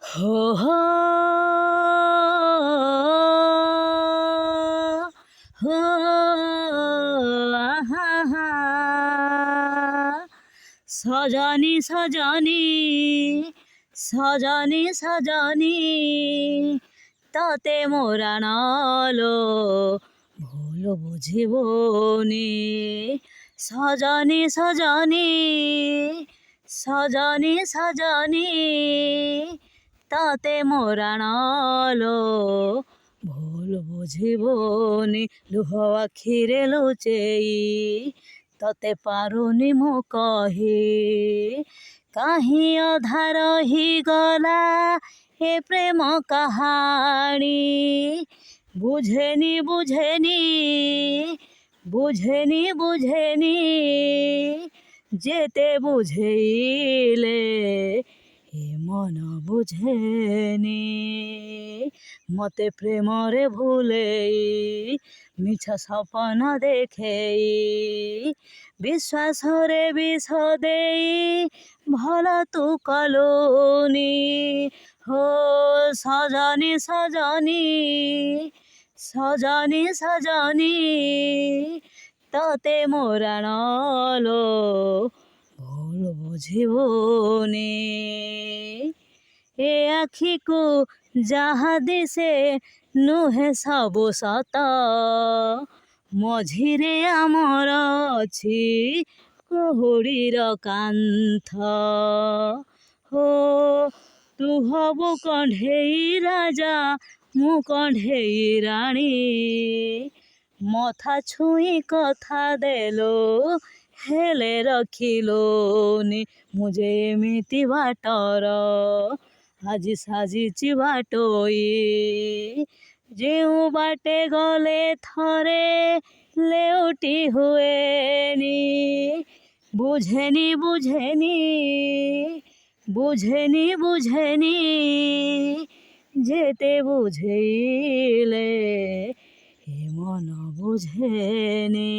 হো হো হো আহা সজনী সজনী সজনী সজনী তাতে মোরা নালো ভুল বুঝিবনি সজনী সজনী সজনী সজনী তাতে মোরা নালো ভুল বুঝিবনি লুহ আখিরে লুচেই ততে পাରୁନି ମୁଁ କହି କାହିଁ ଅଧା ରହିଗଲା ଏ ପ୍ରେମ କାହାଣୀ ବୁଝେନି ବୁଝେନି ବୁଝେନି ବୁଝେନି ଯେତେ ବୁଝେଇଲେ ଏ ମନ ବୁଝେନି ମତେ ପ୍ରେମରେ ଭୁଲେଇ ମିଛ ସପନ ଦେଖେଇ ବିଶ୍ୱାସରେ ବିଷ ଦେଇ ଭଲ ତୁ କଲୁନି ହୋ ସଜনী ସଜনী ସଜনী ସଜনী ତତେ ମୋରା ନାଲୋ ଭୁଲ ବୁଝିବୁନି ଏ ଆଖିକୁ ଯାହା ଦିଶେ ନୁହେଁ ସବୁ ସତ ମଝିରେ ଆମର ଅଛି କୁହୁଡ଼ିର କାନ୍ଥ ହୋ ତୁ ହବୁ କଣ୍ଢେଇ ରାଜା ମୁଁ କଣ୍ଢେଇ ରାଣୀ ମଥା ଛୁଇଁ କଥା ଦେଲୁ ହେଲେ ରଖିଲୁନି ମୁଁ ଯେ ଏମିତି ବାଟର ଆଜି ସାଜିଛି ବାଟୋଇ ଯେଉଁ ବାଟେ ଗଲେ ଥରେ ଲେଉଟି ହୁଏନି ବୁଝେନି ବୁଝେନି ବୁଝେନି ବୁଝେନି ଯେତେ ବୁଝେଇଲେ ଏ ମନ ବୁଝେନି।